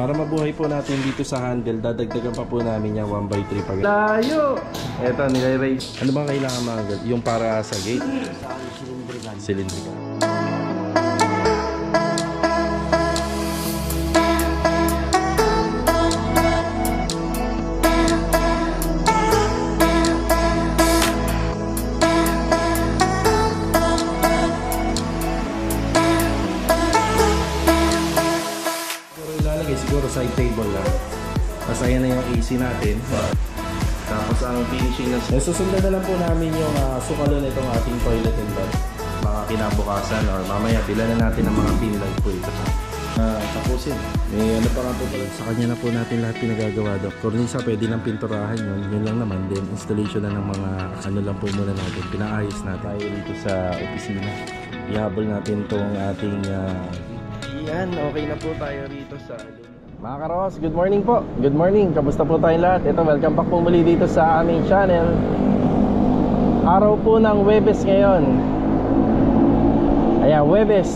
Para mabuhay po natin dito sa handle, dadagdagan pa po namin yung 1x3 pag layo! Eto, nilay-ray. Ano bang kailangan mga girl? Yung para sa gate? Cylindrical. Siguro side table lang. Tapos ayan na yung AC natin. Tapos ang finishing na susundan na lang po namin yung sukalon itong ating toilet and bath. Mga kinabukasan or mamaya bilan na natin ng mga pin light po ito. Tapusin. May ano pa nga po pala. Sa kanya na po natin lahat pinagagawa doon. Cornisa pwede nang pinturahan yun. Yun lang naman. Then installation na ng mga ano lang po muna natin. Pinaayos natin. Tayo dito sa opisina. Ihabol natin itong ating yan. Okay na po tayo rito sa mga karos, good morning po. Good morning, kamusta po tayong lahat? Ito, welcome back po muli dito sa aming channel. Araw po ng Huwebes ngayon. Ayan, Huwebes.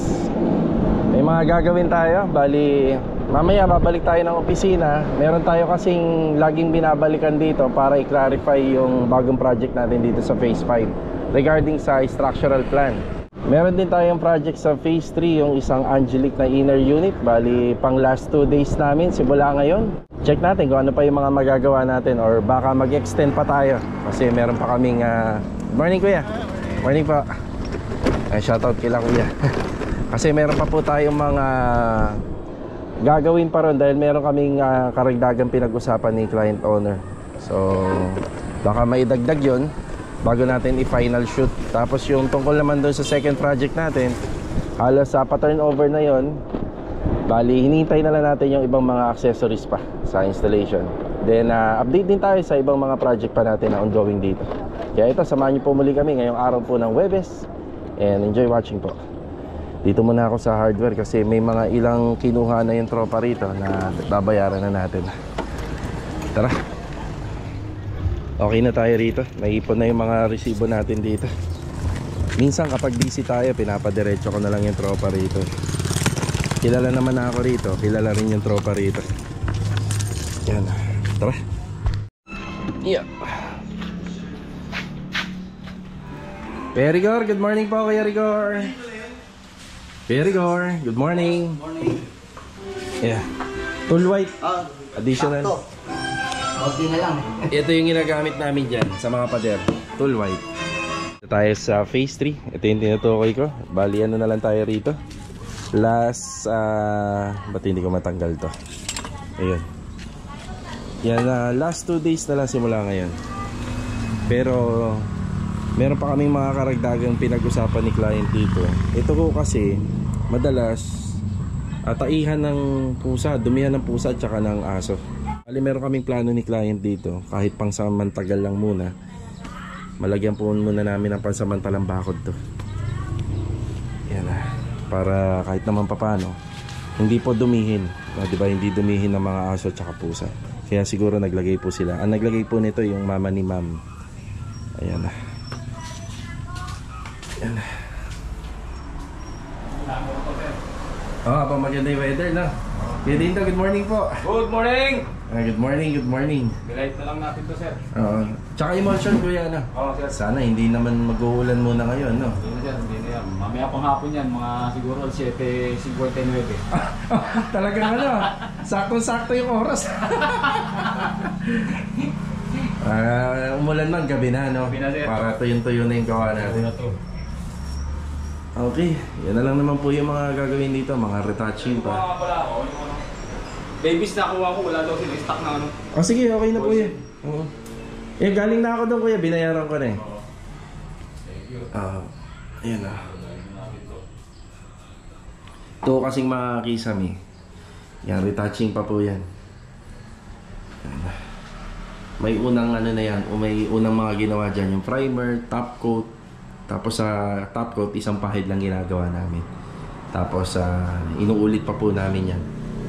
May mga gagawin tayo. Bali, mamaya babalik tayo ng opisina. Meron tayo kasing laging binabalikan dito para i-clarify yung bagong project natin dito sa Phase 5 regarding sa structural plan. Meron din tayong project sa Phase 3, yung isang Angelic na inner unit. Bali, pang last 2 days namin, simula ngayon. Check natin kung ano pa yung mga magagawa natin or baka mag-extend pa tayo. Kasi meron pa kaming morning kuya. Morning po. Shoutout kila kuya. Kasi meron pa po tayong mga gagawin pa ron dahil meron kaming karagdagang pinag-usapan ni client owner. So, baka maidagdag yun bago natin i-final shoot. Tapos yung tungkol naman doon sa second project natin, halos sa pa-turnover na yon. Bali, hinihintay na lang natin yung ibang mga accessories pa sa installation. Then, update din tayo sa ibang mga project pa natin na ongoing dito. Kaya ito, samahan niyo po muli kami ngayong araw po ng Huwebes. And enjoy watching po. Dito muna ako sa hardware kasi may mga ilang kinuha na yung tropa rito na babayaran na natin. Tara. Okay na tayo rito. Naipon na yung mga resibo natin dito. Minsan kapag busy tayo, pinapadiretso ko na lang yung tropa rito. Kilala naman ako rito. Kilala rin yung tropa rito. Yan. Tara. Yeah. Kuya Rigor, good morning po Kuya Rigor. Kuya Rigor, good morning. Morning. Yeah. Tool white. Additional. Okay na lang. Ito yung ginagamit namin dyan sa mga pader. Tool white. Ito tayo sa Phase 3. Ito yung tinutukoy ko. Bali ano na lang tayo rito. Last ba't hindi ko matanggal to? Ayun. Yan, last 2 days na lang simula ngayon. Pero meron pa kaming mga karagdagang pinag-usapan ni client dito. Ito ko kasi madalas taihan ng pusa, dumihan ng pusa at saka ng aso. Bali meron kaming plano ni client dito, kahit pang samantagal lang muna, malagyan po muna namin ng pansamantalang bakod to. Yan na, para kahit naman papano hindi po dumihin, diba? Hindi dumihin ng mga aso at saka pusa. Kaya siguro naglagay po sila. Ang naglagay po nito yung mama ni ma'am. Ayan na. Ayan na. Abang maganda yung weather na. Kuya Dindo, good morning po. Good morning! Good morning, good morning. Bilight na lang natin to, sir. Tsaka emulsion kuya, ano? Oo, sir. Sana hindi naman mag-uulan muna ngayon, no? Hindi na, sir. Hindi na yan. Mamaya pang hapon yan, mga siguro 7:59. Talagang ano, saktong-sakto yung oras. Umulan man, gabi na, no? Gabi na, sir. Para tuyo-tuyo na yung gawa natin. Okay, yan na lang naman po yung mga gagawin dito, mga retouching pa. Mga pala ako, babies na kuha ko, wala daw sila stock na ano. Sige, okay na po yan. Galing na ako doon kuya, binayaran ko na eh. Ayan na. Ito kasing mga kisame. Yan, retouching pa po yan. May unang ano na yan, o may unang mga ginawa dyan, yung primer, top coat. Tapos sa top coat, isang pahid lang ginagawa namin. Tapos inuulit pa po namin yan.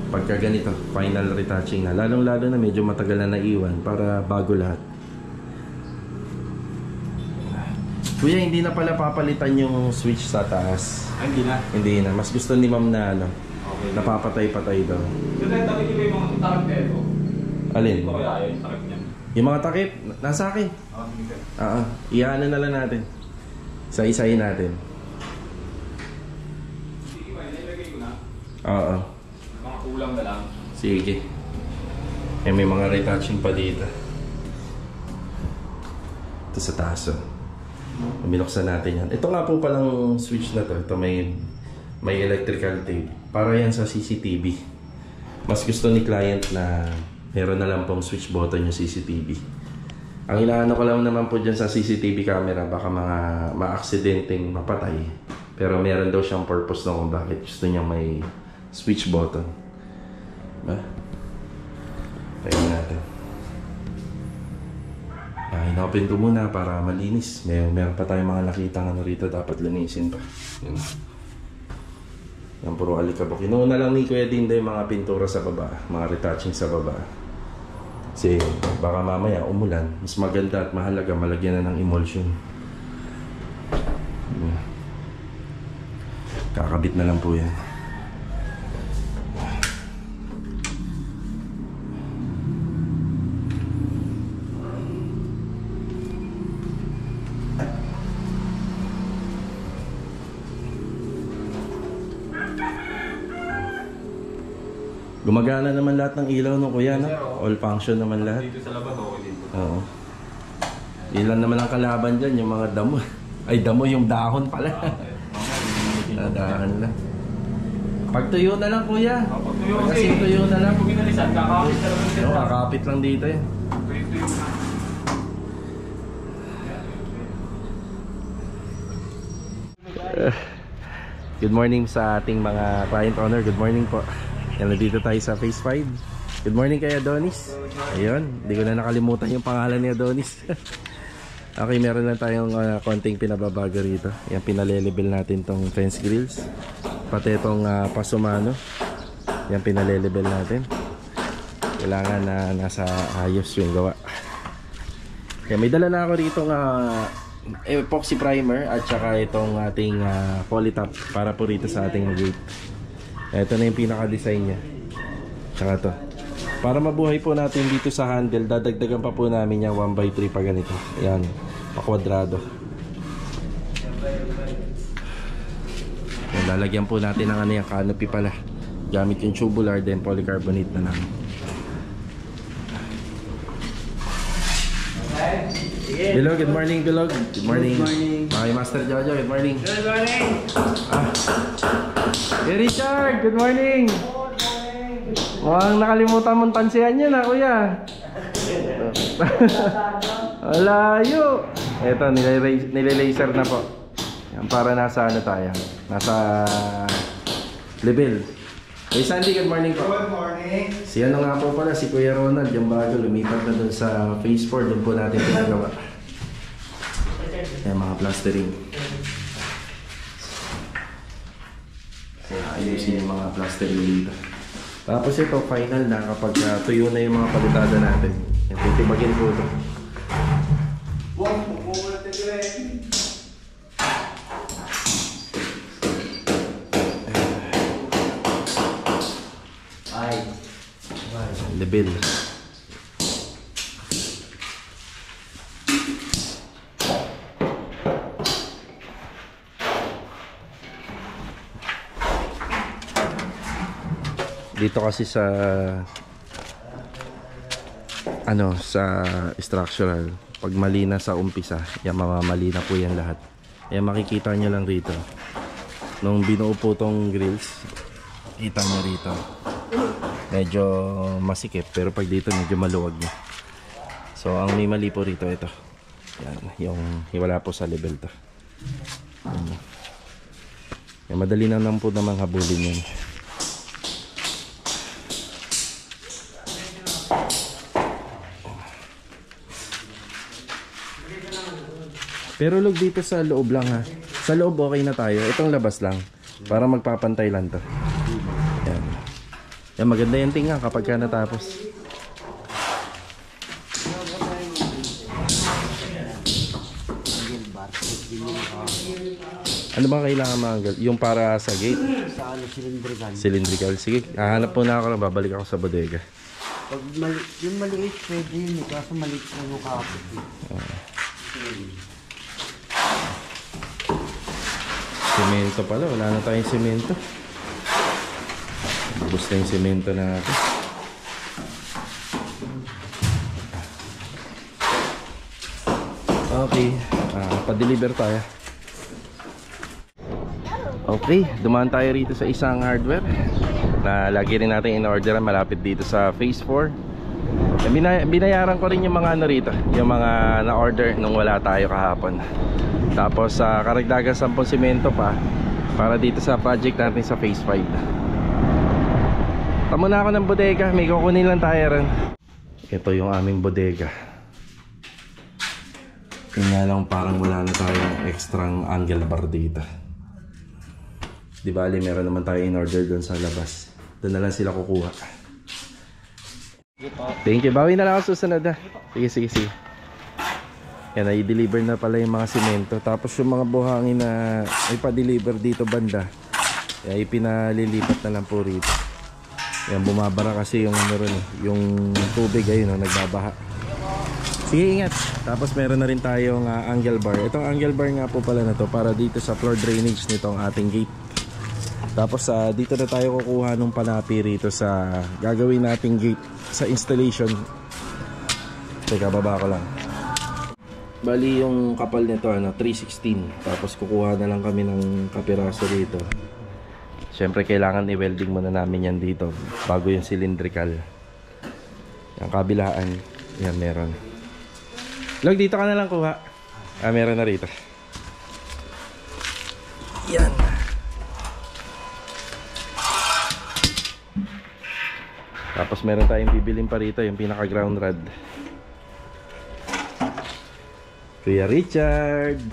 Pagka ganito, final retouching na. Lalong-lalo na medyo matagal na naiwan para bago lahat. Kuya, hindi na pala papalitan yung switch sa taas. Ay, hindi na. Hindi na. Mas gusto ni ma'am na ano, Okay. Napapatay-patay daw. So, dahil takip nyo ba yung mga takip nito? Alin? Ito kaya yung takip niyan. Yung mga takip, nasa akin. Sige. Iyaano na lang natin. Isa-isahin natin. Sige ba, nilagay ko na. Oo. Mga kulang na lang. Sige. May mga retouching pa dito. Ito sa taas. Binuksan natin yan. Ito nga po palang switch na to. Ito may electrical tape. Para yan sa CCTV. Mas gusto ni client na meron na lang pong switch button yung CCTV. Ang inaano ko lang naman po dyan sa CCTV camera, baka mga ma-aksidenteng mapatay. Pero meron daw siyang purpose na kung bakit gusto niya may switch button. Diba? Tingnan natin. Hinapin ko muna para malinis. Meron pa tayong mga nakitang ano rito, dapat linisin pa. Yan. Yan puro alikabok. Inuuna lang ni Kuya Dinda yung mga pintura sa baba, mga retouching sa baba. Kasi baka mamaya umulan, mas maganda at mahalaga malagyan na ng emulsion. Kakabit na lang po yan. Gumagana naman lahat ng ilaw no kuya, no? All function naman lahat. Dito sa labas, okay dito. Oo. Ilan naman ang kalaban dyan, yung mga damo. Ay, damo yung dahon pala. Dahon lang. Pagtuyo na lang kuya. Pagtuyo Kasi tuyo na lang. Kung inalisan, kakapit na lang dito. Kakapit lang dito eh. Tuyo na. Good morning sa ating mga client owner. Good morning po. Yan, nandito tayo sa Phase 5. Good morning kay Adonis. Ayun, hindi ko na nakalimutan yung pangalan ni Adonis. Okay, meron lang tayong konting pinababago rito. Yan, pinalelevel natin tong fence grills. Pati itong pasumano. Yan, pinalelevel natin. Kailangan na nasa ayos yung gawa. Kaya may dala na ako rito epoxy primer at saka itong ating polytop para po rito sa ating gate. Ito na yung pinaka-design niya. Tsaka to. Para mabuhay po natin dito sa handle, dadagdagan pa po namin yung 1x3 pa ganito. Yan, pa-kwadrado. Lalagyan po natin ng yung canopy pala. Gamit yung tubular, then polycarbonate na lang. Bilog, good morning Bilog. Good morning. Good morning. Okay, Master Jojo, good morning. Good morning! Hey Richard, good morning. Good morning. Mukhang nakalimutan mong tansiyan yun kuya. Malayo. Ito, nilalaser na po. Yan, para nasa ano tayo. Nasa level. Hey Sandy, good morning po. Good morning! Si ano nga po pala, si Kuya Ronald, yung bago lumipat na dun sa Phase 4, dun po natin pinagawa. Yan, mga plastering. Ayusin yung mga plastering dito. Tapos ito, final na kapag tuyo na yung mga palitada natin. Yan, titibagin po ito. Wow, mumulat na rin! Ay! Level. Dito kasi sa sa structural, pag mali na sa umpisa, yan mamamali na po yan lahat. Yan makikita nyo lang rito. Nung binuo po tong grills, kita nyo rito. Medyo masikip, pero pag dito medyo maluwag na. So ang may mali po rito, ito. Yan, yung hiwala po sa level to. Yan, madali na lang po namang habulin yan. Pero log dito sa loob lang ha. Sa loob okay na tayo. Itong labas lang. Para magpapantay lang to. Yan. Yan, maganda yung tingnan kapag ka natapos. Ano bang kailangan maanggal? Yung para sa gate? Sa ano, cylindrical. Cylindrical. Sige, hahanap po na ako. Babalik ako sa bodega. Pag yung maliit, pwede yun. Kaso maliit yung kapit. Semento pala. Wala na tayong semento. Ubus na yung semento natin. Okay. Pa-deliver tayo. Okay, dumaan tayo rito sa isang hardware na lagi rin natin in-orderan malapit dito sa Phase 4. Binayaran ko rin yung mga ano rito, yung mga na-order nung wala tayo kahapon. Tapos karagdagan 10 simento pa para dito sa project natin sa Phase 5. Tamo na ako ng bodega, may kukunin lang tayo rin. Ito yung aming bodega. Kanya lang parang wala na tayong extrang angle bar dito. Di bali, meron naman tayo in order doon sa labas. Doon na lang sila kukuha. Thank you. Bawi na lang ako susunod ha. Sige. Yan, i-deliver na pala yung mga simento. Tapos yung mga buhangin na ipa-deliver dito banda, ay pinalilipat na lang po rito. Yan, bumabara kasi yung meron yung tubig ayun, nagbabaha. Sige, ingat. Tapos meron na rin tayong angle bar. Itong angle bar nga po pala na to para dito sa floor drainage nitong ating gate. Tapos dito na tayo kukuha ng panapi rito sa gagawin nating gate sa installation. Teka, baba ko lang. Bali yung kapal nito 316. Tapos kukuha na lang kami ng kapiraso dito. Siyempre kailangan i-welding muna namin yan dito bago yung cylindrical. Yung kabilaan, yan meron. Log, dito ka na lang kuha. Meron na rito. Yan. Tapos meron tayong bibilin pa rito, yung pinaka ground rod. Kuya Richard.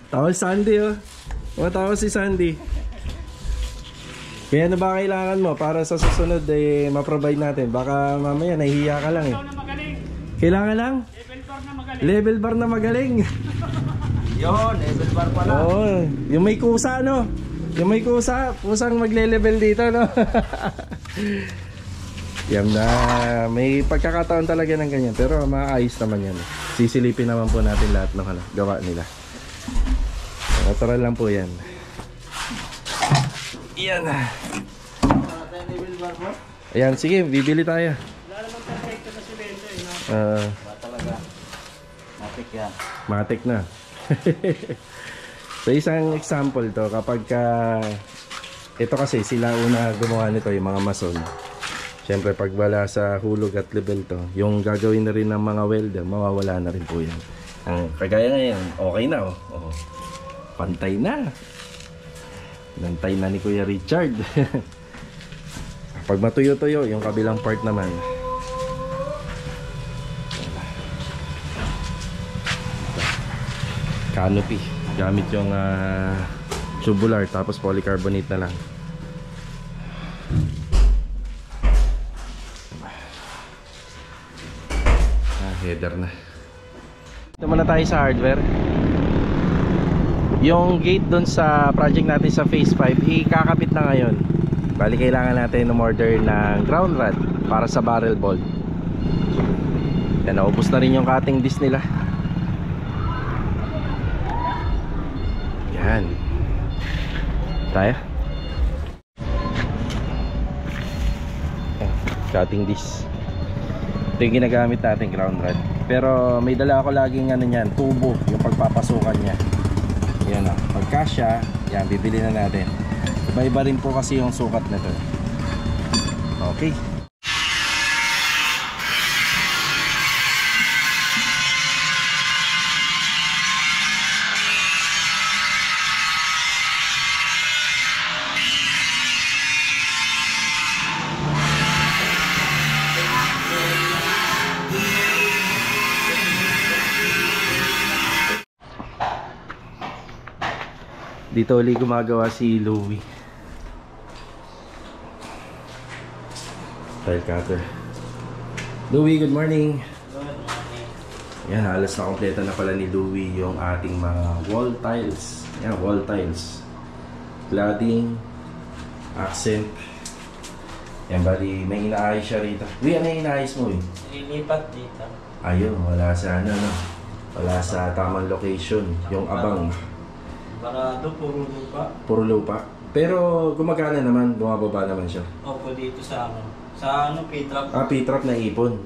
Tawa si Sandy oh. Tawa si Sandy. Kaya ano ba kailangan mo para sa susunod ma-provide natin? Baka mamaya nahihiya ka lang eh. Kailangan lang? Level bar na magaling. Yun, level bar pala. Oo, yung may kusa no? Yung may kusa, kusang magle-level dito no? Yan na, may pagkakataon talaga ng ganyan. Pero maayos naman yan. Sisilipin naman po natin lahat ng gawa nila. Natural lang po yan. Yan. Ayan, sige, bibili tayo. Wala naman perfecto na simento Talaga. Matik yan. Matik na. So isang example to, kapag ito kasi sila una gumawa nito, yung mga mason. Siyempre pag wala sa hulog at level to, yung gagawin na rin ng mga welder, mawawala na rin po yan. Ang kagaya ngayon, okay na oh. Pantay na. Nantay na ni Kuya Richard. Pag matuyo-tuyo, yung kabilang part naman. Canopy. Gamit yung tubular tapos polycarbonate na lang. Header na. Ito muna tayo sa hardware. Yung gate dun sa project natin sa phase 5 ikakapit na ngayon. Bali kailangan natin umorder ng ground rod para sa barrel bolt. Yan, naubos na rin yung cutting disc nila. Yan. Tayo. Cutting disc. Ito yung ginagamit natin, ground rod. Pero may dala ako laging ano niyan, tubo, yung pagpapasukan niya. Yan o, pagkasya, yan, bibili na natin. Iba-iba rin po kasi yung sukat nito. Okay. Dito ulit gumagawa si Louie. Tile cutter. Louie, good morning. Yan, halos na kompleto na pala ni Louie yung ating mga wall tiles. Yan, wall tiles. Cladding, accent. Yan, bali, may inaayos siya rito. Uy, ano yung inaayos mo eh? Lilipat dito. Ayun, wala sa ano, no? Wala sa tamang location. Yung abang. Barado, puro lupa. Puro lupa. Pero gumagana naman, bumababa naman siya. Opo, dito sa ano. Sa ano, P-trap. Ah, P-trap na ipon.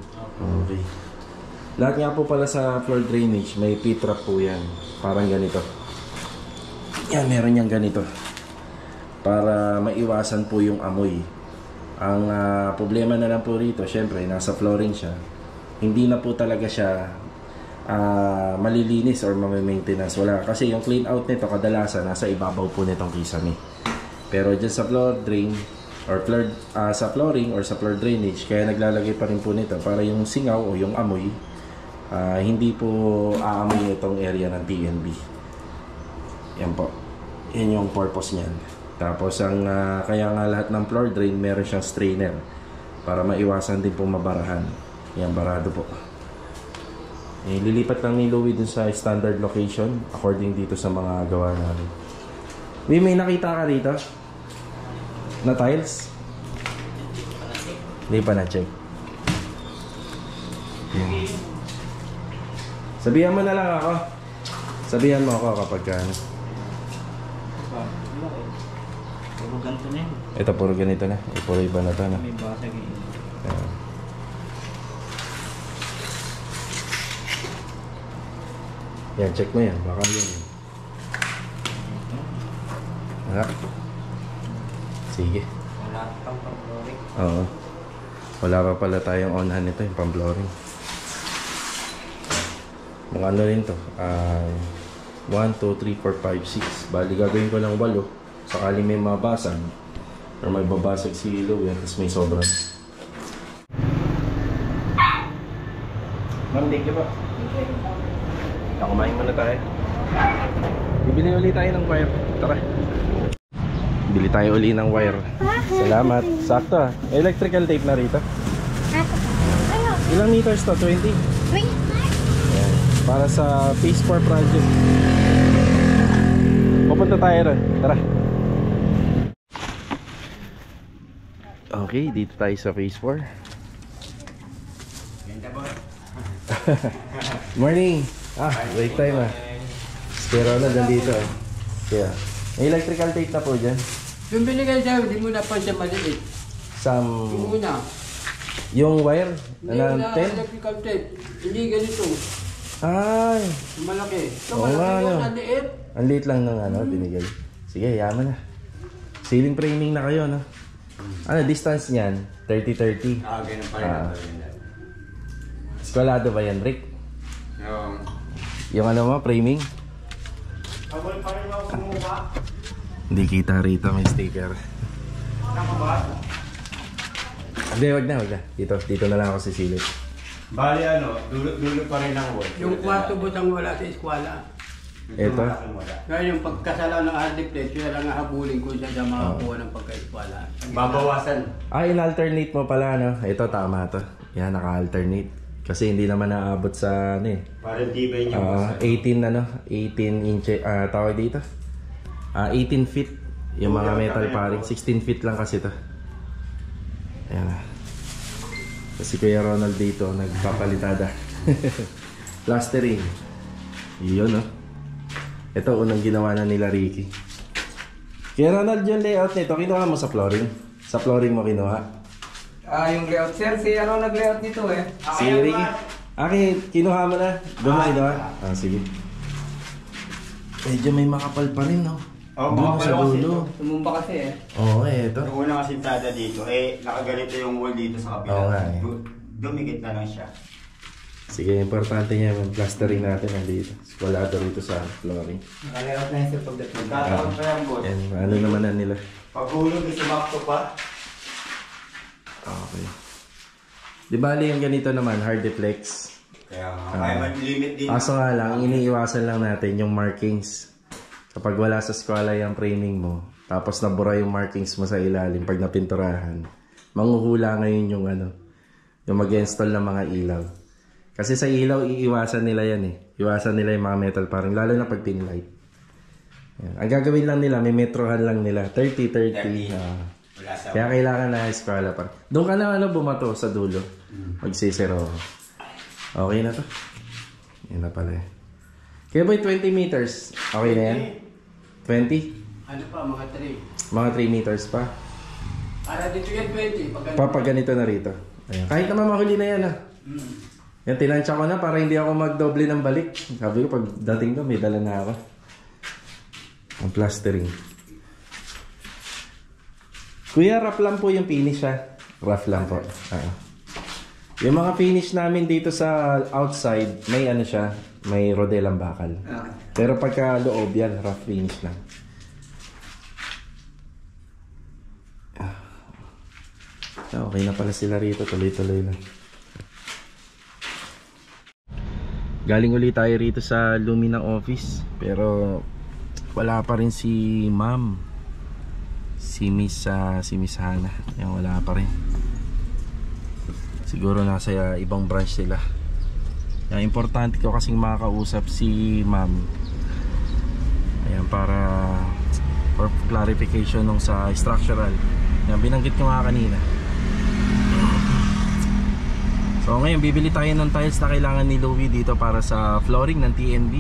Okay. Lahat nga po pala sa floor drainage, may P-trap po yan. Parang ganito. Yan, meron yan ganito. Para maiwasan po yung amoy. Ang problema na lang po rito, syempre, nasa flooring siya. Hindi na po talaga siya malilinis or ma-maintenance. Wala. Kasi yung clean out nito, kadalasan, nasa ibabaw po nitong kisame. Pero dyan sa floor drain, or floor, sa flooring or sa floor drainage, kaya naglalagay pa rin po nito para yung singaw o yung amoy, hindi po aamoy itong area ng TNB. Yan po. Yan yung purpose niyan. Tapos ang kaya nga lahat ng floor drain meron siyang strainer para maiwasan din po mabarahan. Yan, barado po. Lilipat lang ni Louie dun sa standard location according dito sa mga gawa namin. May nakita ka dito? Na tiles? Hindi pa na-check. Sabihan mo na lang ako. Sabihan mo ako kapag ano. Puro ganito na yun. Ito puro ganito na. Puro iba na to na. May basag yun. Yan, check mo yan. Baka yun. Sige. Wala pang pang-flooring. Oo. Wala pa pala tayong onhan nito, yung pang-flooring. Mga ano rin to. 1, 2, 3, 4, 5, 6. Bali gagawin ko lang 8. Sakali may mabasag or may babasag si Louie, tapos may sobra. Ma'am, thank you po. Kumain muna tayo. Bibili ulit tayo ng wire. Tara. Bili tayo uli ng wire. Salamat. Sakto ah. Electrical tape na rito. Ilang meters to? 20? Ayan. Para sa Phase 4 project. Pupunta tayo ron. Tara. Okay, dito tayo sa Phase 4. Morning. Break time ah. Pero na dito ah. Kaya. May electrical tape na po dyan. Yung binigay sa'yo, hindi mo na pa siya maliit. Yung una. Yung wire? Hindi na 10? electrical tape. Hindi ganito. Ay. Malaki. Ito Oo malaki nga, yung ano. naliit. Ang liit lang ng ano, binigay. Sige, yaman na. Ceiling framing na kayo, no? Ano, distance niyan? 30-30. Ganun pa rin. Eskwalado ba yan, Rick? Yung ano mo, framing? Pagod pa rin ako kumuha. Hindi kita rito, may sticker. Hindi, wag na. Dito na lang ako sisilip. Bali dulo pa rin ang wall. Yung kwarto butang wala sa eskwala. Ito? Ngayon yung pagkasala ng hard plate, kaya lang habulin ko siya sa makakuha ng pagka-eskwala. Babawasan. In-alternate mo pala, no? Ito, tama to. Yan, naka-alternate. Kasi hindi naman naabot sa, ano eh. Parang tibay niya. 18 inches, tawag dito. 18 feet. Yung mga metal paring. 16 feet lang kasi to. Ayan na. Kasi Kuya Ronald dito, nagpapalitada. Plastering. Yun, no? Ito, unang ginawa na nila Ricky. Kuya Ronald, yung layout nito, kinuha mo sa flooring? Sa flooring mo kinuha? Yung layout, sir. Si ano nag-layout nito eh. Si Ricky. Kinuha mo na. Doon mo kinuha? Sige. Medyo may makapal pa rin, no? Doon sa dulo. Tumumba kasi eh. Oo, ito. Yung unang asintada dito, nakaganito yung wall dito sa kapila. Oo nga eh. Dumikit na lang siya. Sige, importante niya yung plastering natin nandito. Skwalado rito sa flooring. Naka-layout na yun sir pagdating. Tatawag pa yung boss. Yan, ano naman na nila. Paghulog, isumakto pa. Okay. Di bali yung ganito naman, hard deflex. Kaya nga, kaya mag-limit din. Kaso nga lang, iniiwasan lang natin yung markings. Kapag wala sa skwala yung framing mo, tapos nabura yung markings mo sa ilalim pag napinturahan, manghuhula ngayon yung ano, yung mag-install ng mga ilaw. Kasi sa ilaw, iiwasan nila yan eh. Iwasan nila yung mga metal parang, lalo na pag pinlight. Yan. Ang gagawin lang nila, may metrohan lang nila. 30-30. Wala sa... Kaya kailangan na eskwela pa. Doon ka na bumato sa dulo. Magsisiro. Okay na to. Yan na pala eh. Kaya boy, 20 meters. Okay na yan? 20? Ano pa, mga 3. Mga 3 meters pa. Para dito yan 20. Pag ganito na rito. Ayan. Kahit naman mahuli na yan ah. Yan, tinansya ko na para hindi ako magdoble ng balik. Sabi ko, pag dating ko, may dala na ako. Ang plastering. Kuya, rough lang po yung finish ha. Rough lang po. Yung mga finish namin dito sa outside, may ano siya, may rodelang bakal. Pero pagka loob yan, rough finish lang. Okay na pala sila rito, tuloy-tuloy lang. Galing ulit tayo rito sa Lumina office, pero wala pa rin si ma'am. Si Miss Hana. Yan, wala pa rin. Siguro nasa ibang branch sila. Yan, importante ko kasing makakausap si ma'am. Ayan, para for clarification nung sa structural. Yan, binanggit ko nga kanina. So ngayon bibili tayo ng tiles na kailangan ni Louie dito para sa flooring ng TNB.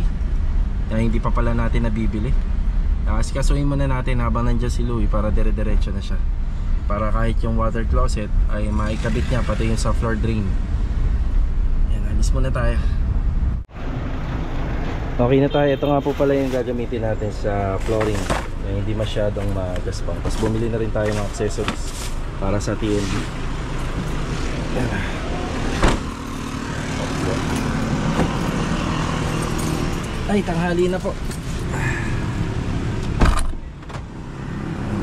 Hindi pa pala natin nabibili. Asikasuhin muna natin habang nandiyan si Louie para dire-diretso na siya. Para kahit yung water closet ay maikabit niya, pati yung sa floor drain. Yan, alis muna tayo. Okay na tayo. Ito nga po pala yung gagamitin natin sa flooring. Hindi masyadong magaspang. Tapos bumili na rin tayo ng accessories para sa TNB. Yan. Ay, tanghali na po.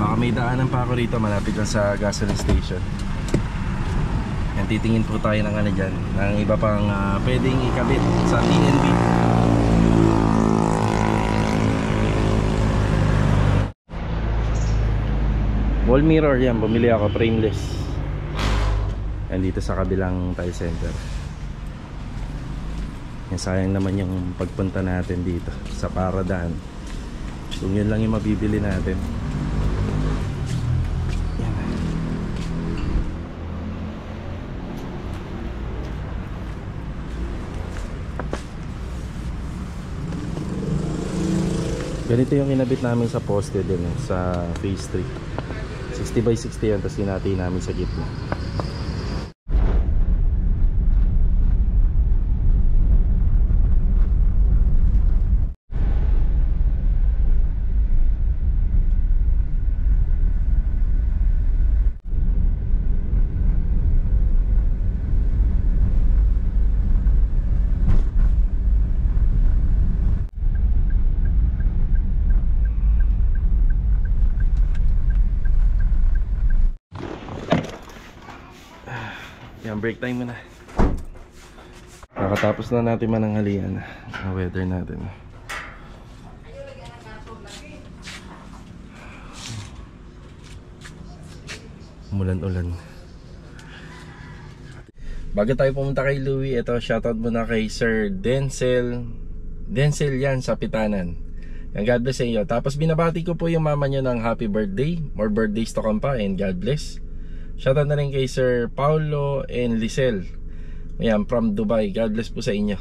Baka may daanan pa ako rito, malapit lang sa gasoline station. Yan, titingin po tayo ng ano dyan, ng iba pang pwedeng ikabit sa TNB. Wall mirror yan, bumili ako, frameless. Yan dito sa kabilang tile center. Yan, sayang naman yung pagpunta natin dito sa Paradaan. Kung yun lang yung mabibili natin. Yan. Ganito yung kinabit namin sa poste din sa phase 3. 60 by 60 yan, tapos hinati namin sa gitna. Yan, break time muna. Nakatapos na natin mananghalian ang weather natin. Umulan-ulan. Bago tayo pumunta kay Louie, ito shoutout muna kay Sir Denzel yan sa Pitanan. And God bless sa inyo. Tapos binabati ko po yung mama nyo ng happy birthday. More birthdays to come pa, and God bless. Shoutout na rin kay Sir Paulo and Lisel. Ayan, from Dubai. God bless po sa inyo.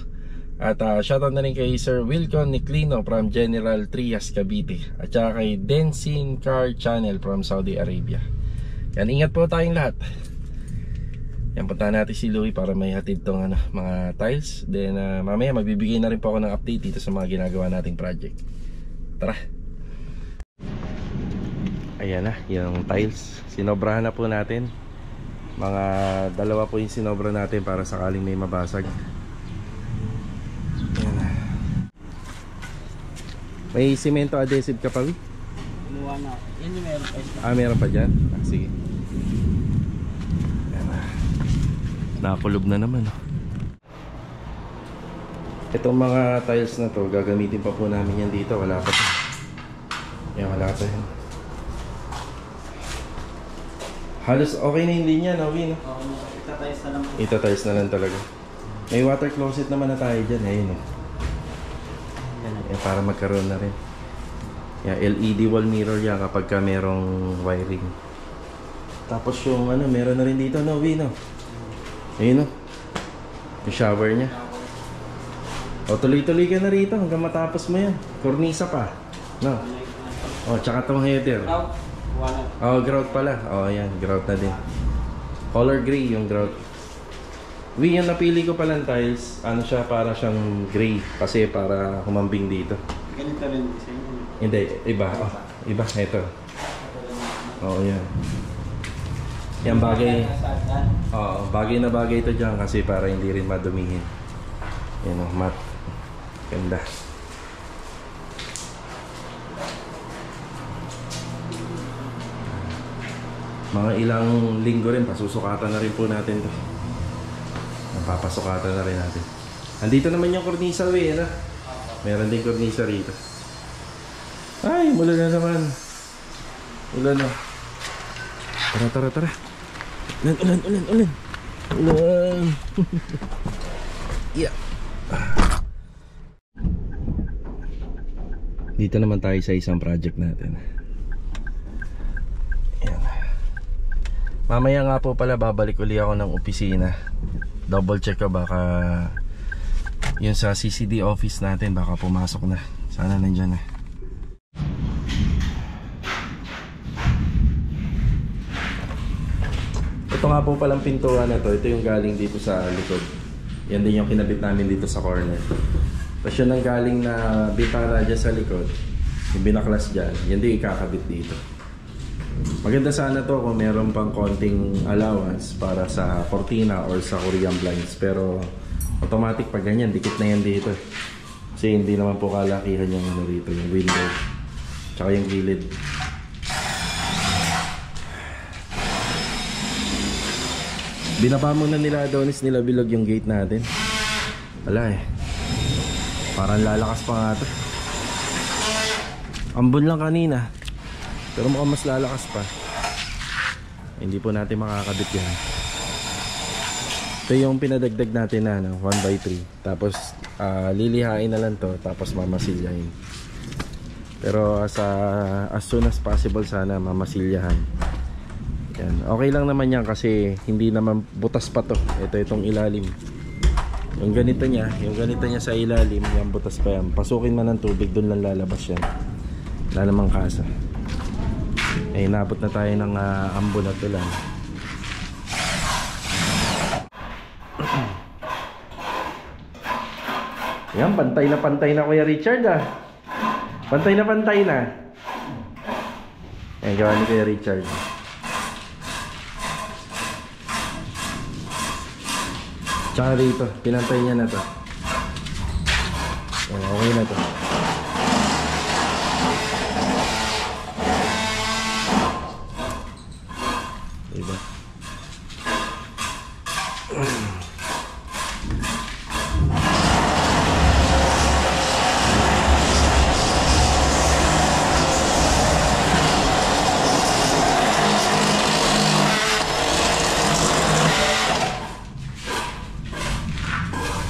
At shoutout na rin kay Sir Wilcon Niclino from General Trias, Cavite. At saka kay Densin Car Channel from Saudi Arabia. Yan, ingat po tayong lahat. Yan, puntahan natin si Louie para may hatid tong mga tiles. Then mamaya magbibigay na rin po ako ng update dito sa mga ginagawa nating project. Tara. Ayan na, yung tiles. Sinobrahan na po natin. Mga dalawa po yung sinobra natin para sakaling may mabasag. Ayan na. May semento adhesive ka pa, Wi? Kumuha na. Yan yung meron pa. Meron pa dyan? Sige. Ayan na. Nakakulob na naman. Itong mga tiles na to, gagamitin pa po namin yan dito. Wala pa to. Ayan, wala pa yan. Halos okay na yung linya, no? Itatiles na lang po. Itatiles na lang talaga. May water closet naman na tayo dyan. Ayun, oh. Para magkaroon na rin. LED wall mirror yan kapag ka merong wiring. Tapos yung ano, meron na rin dito, no, Vino? Ayun, no? Yung shower niya. O, tuloy-tuloy ka na rito hanggang matapos mo yan. Kornisa pa, no? O, tsaka tong header. Oh, grout pala. Oh, ayan, grout na din. Color gray yung grout. Yung napili ko palang tiles, ano siya, para siyang gray. Kasi para humambing dito. Ganito rin design. Hindi, iba. Oh, iba, ito. Oo, yan. Yan bagay. Oo, bagay na bagay ito dyan kasi para hindi rin madumihin. Yan o, matte. Ganda. Mga ilang linggo rin, pasusukatan na rin po natin to. Napapasukatan na rin natin. Andito naman yung kornisa, ano? Meron din kornisa rito. Ay, mula na naman. Ulan na. Tara. Ulan. Yeah. Dito naman tayo sa isang project natin. Ayan. Mamaya nga po pala babalik uli ako ng opisina. Double check ko baka yun sa CCD office natin baka pumasok na. Sana nandyan na. Ito nga po palang pintuan na to. Ito yung galing dito sa likod. Yan din yung kinabit namin dito sa corner. Tapos yun ang galing na bitana dyan sa likod. Yung binaklas dyan. Yan din ikakabit dito. Maganda sana to kung meron pang konting allowance para sa cortina or sa Korean blinds. Pero automatic pag ganyan, dikit na yan dito. Kasi hindi naman po kalakihan yung ano rito, yung window. Tsaka yung gilid. Binaba muna nila Adonis, nila bilog yung gate natin. Wala eh. Parang lalakas pa nga ito. Ambon lang kanina. Pero mukhang mas lalakas pa. Hindi po natin makakabit yan. Ito yung pinadagdag natin na 1x3. Tapos lilihain na lang to. Tapos mamasilyahin. Pero as soon as possible sana mamasilyahan. Yan. Okay lang naman yan kasi hindi naman butas pa to. Itong ilalim. Yung ganito niya sa ilalim, yung butas pa yan. Pasukin man ng tubig, doon lang lalabas yan. Wala namang kasa. Eh, nabot na tayo ng ambon at ulan. Yan, pantay na Kuya Richard ah. Pantay na. Yan, gawa ni Kuya Richard. Tsaka rito, pinantay niya na to. Okay na to. Diba?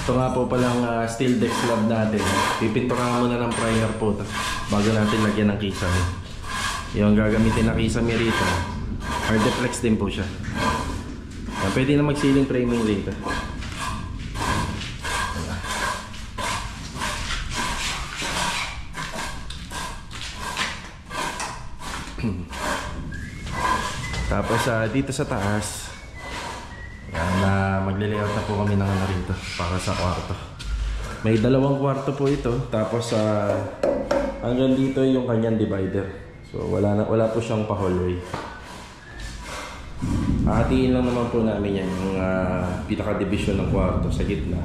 Ito nga po palang steel deck slab natin. Pipinturan muna ng primer po ito bago natin lagyan ng kisame. Yung gagamitin na kisame rito, hard deflex din po siya. Pwede na mag-ceiling framing rito. Tapos dito sa taas, magle-layout na po kami ng ano rito para sa kwarto. May 2 kwarto po ito. Tapos hanggang dito yung kanyang divider. So wala po siyang pa-hallway. Hatiin lang naman po namin yan yung pinaka-division ng kwarto sa gitna.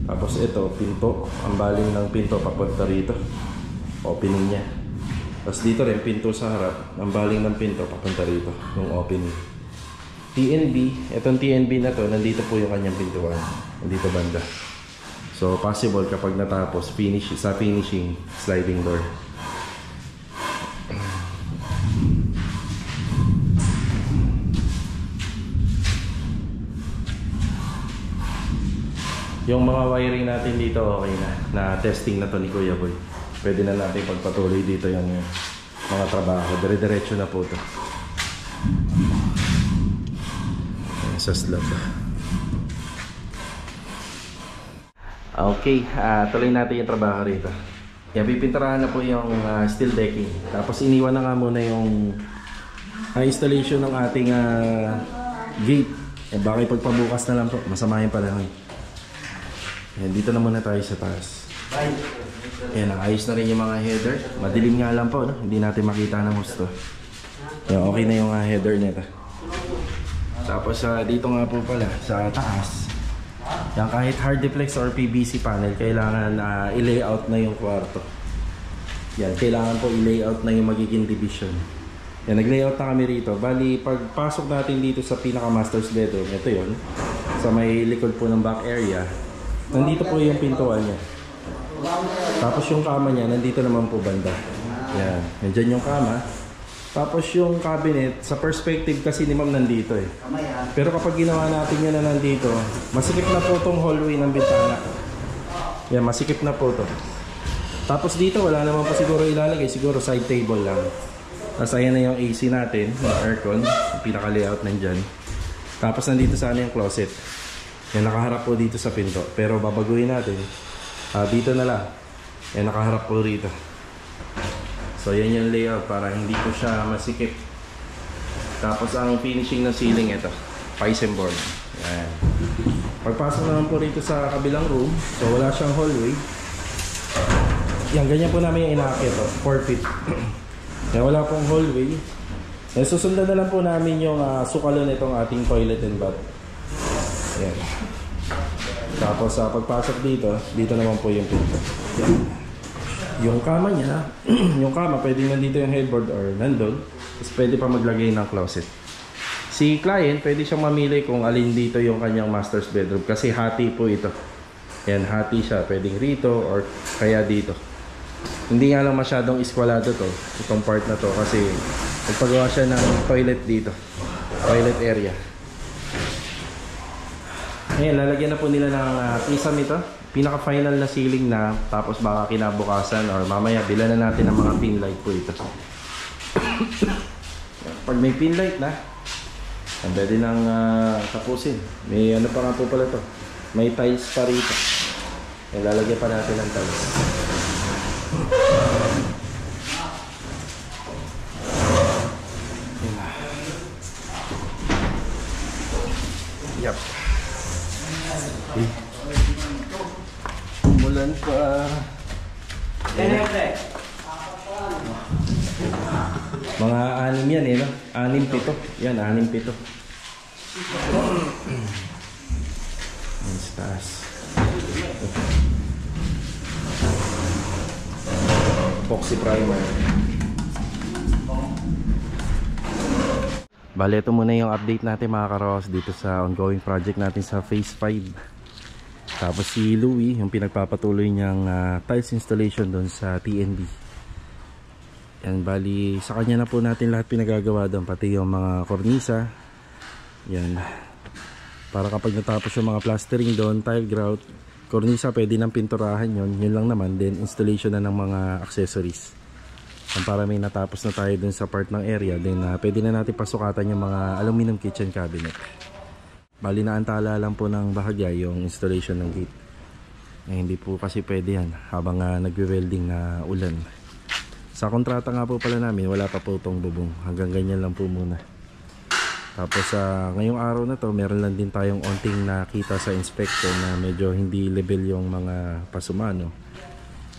Tapos ito, pinto. Ang baling ng pinto papunta rito. Opening niya. Tapos dito rin pinto sa harap. Ang baling ng pinto papunta rito. Yung opening. TNB, itong TNB na to, nandito po yung kanyang pintuan. Nandito banda. So possible kapag natapos, sa finishing, sliding door. Yung mga wiring natin dito okay na. Na testing na to ni Kuya Boy. Pwede na natin pagpatuloy dito yung mga trabaho. Dire-diretso na po to. Ayan, sa slab. Okay, tuloy natin yung trabaho rito. Yan, pipinturahan na po yung steel decking. Tapos iniwan na nga muna yung installation ng ating gate. Baka ipagpabukas na lang po, masama yung panahon. Yan, dito na muna tayo sa taas. Yan, ayos na rin yung mga header. Madilim nga lang po, no? Hindi natin makita ng gusto. Yan, okay na yung header nito. Tapos dito nga po pala sa taas. Yan, kahit hard deflex or PVC panel, kailangan i-layout na yung kwarto. Yan, kailangan po i-layout na yung magiging division. Yan, nag-layout na kami rito. Bali, pagpasok natin dito sa pinaka-master's bedroom, ito yon, sa may likod po ng back area, nandito po yung pintuan niya. Tapos yung kama niya, nandito naman po banda. Yan, nandyan yung kama. Tapos yung cabinet, sa perspective kasi ni ma'am nandito eh. Pero kapag ginawa natin yun na nandito, masikip na po itong hallway ng bintana. Yan, masikip na po ito. Tapos dito, wala naman po siguro ilalagay. Siguro side table lang. Tapos ayan na yung AC natin, yung aircon. Yung pinaka-layout nandyan. Tapos nandito sana yung closet. Yan, nakaharap po dito sa pinto. Pero babaguhin natin. Dito na lang. Yan, nakaharap po rito. So yan yung layout para hindi po siya masikip. Tapos ang finishing ng ceiling ito, Pisen board. Yan. Pagpasok naman po rito sa kabilang room, so wala siyang hallway. Yan, ganyan po namin yung inaakit, 4 feet. Yan, wala pong hallway. Yan, susundan na lang po namin yung sukalon nitong ating toilet and bath. Yan. Tapos pagpasok dito, dito naman po yung pinto. Yan. Yung kama niya, yung kama pwede nandito yung headboard or nandun. Tapos pwede pa maglagay ng closet. Si client pwede siyang mamili kung alin dito yung kanyang master's bedroom. Kasi hati po ito. Yan, hati siya. Pwedeng rito or kaya dito. Hindi nga lang masyadong iskwalado to, itong part na to. Kasi nagpagawa siya ng toilet dito. Toilet area. Ayan, lalagyan na po nila ng kisam ito. Pinaka-final na ceiling na, tapos baka kinabukasan or mamaya bilan na natin ng mga pin light po ito. Pag may pin light na, pwede nang tapusin. May ano pa nga po pala to, may tiles pa rito. Lalagyan pa natin ng tiles. Yep. Okay. Umulan pa. Mga 6 yan eh, no? 6-7. Yan, 6-7. Yan sa taas. Epoxy primer. Bale, ito muna yung update natin mga karos dito sa ongoing project natin sa phase 5. Tapos si Louie, yung pinagpapatuloy niyang tiles installation doon sa TNB. Yan, bali sa kanya na po natin lahat pinagagawa doon, pati yung mga kornisa. Yan, para kapag natapos yung mga plastering doon, tile grout, kornisa, pwede nang pinturahan yun. Yun lang naman, then installation na ng mga accessories. Yan, para may natapos na tayo doon sa part ng area, then pwede na natin pasukatan yung mga aluminum kitchen cabinet. Bali naantala lang po ng bahagya yung installation ng gate. Hindi po kasi pwede yan habang nagwe-welding na ulan. Sa kontrata nga po pala namin, wala pa po itong bubong. Hanggang ganyan lang po muna. Tapos ngayong araw na to, meron lang din tayong onting nakita sa inspection na medyo hindi level yung mga pasumano.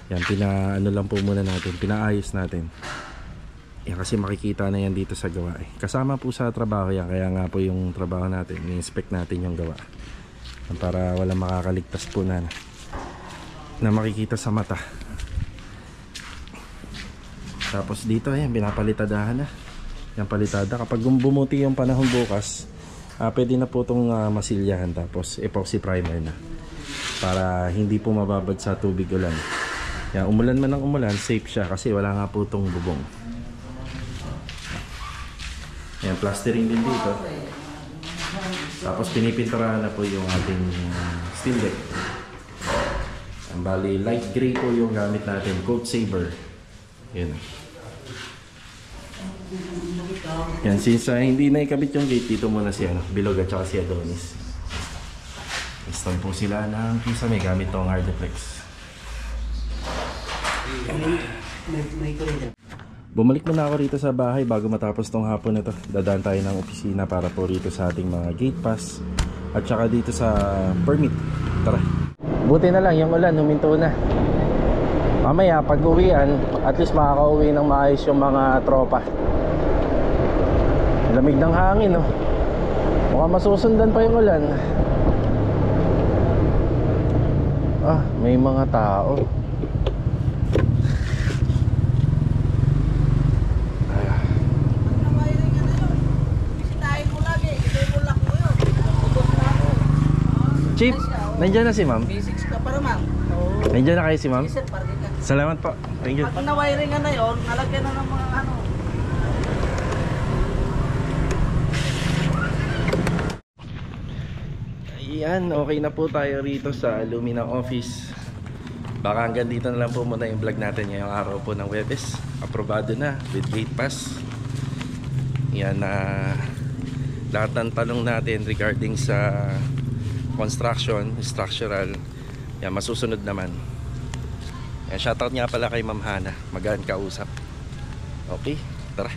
Yan, pinaano lang po muna natin, pinaayos natin. Yan, kasi makikita na yan dito sa gawa. Kasama po sa trabaho yan, kaya nga po yung trabaho natin, i-inspect natin yung gawa. Yan, para walang makakaligtas po na makikita sa mata. Tapos dito, yan, pinapalitadahan na. Yan, palitada. Kapag bumuti yung panahon bukas, pwede na po itong masilyahan. Tapos epoxy primer na. Para hindi po mababad sa tubig ulan. Yan, umulan man ng umulan, safe siya kasi wala nga po itong bubong. Yan, plastering din dito. Tapos pinipinturahan na po yung ating steel deck. Ang bali, light gray po yung gamit natin, Coat Saber. Yan. Yan, since hindi na ikabit yung gate, dito muna si Bilog at saka si Adonis. Install po sila ng kisame gamit tong Hardeflex. Bumalik muna ako rito sa bahay bago matapos tong hapon na to. Dadaan tayo ng opisina para po rito sa ating mga gate pass at saka dito sa permit. Tara. Buti na lang yung ulan, huminto na. Mamaya pag uwian, at least makaka-uwi ng maayos yung mga tropa. Lamig ng hangin, no? Mukhang masusundan pa yung ulan. Ah, may mga tao. Chief, nandiyan na si ma'am? Basics ka para ma'am. Nandiyan na kayo si ma'am? Sir, parking ka. Salamat po. Thank you. Pag na-wiringan na yun, nalagyan na ng mga ano. Ayan, okay na po tayo rito sa Lumina office. Baka hanggang dito na lang po muna yung vlog natin ngayong araw po ng Webes. Aprobado na with gate pass. Yan na lahat ng tanong natin regarding sa construction, structural, yan, masusunod naman. Yan, shoutout nga pala kay Ma'am Hana, magaan kausap. Okay, tara.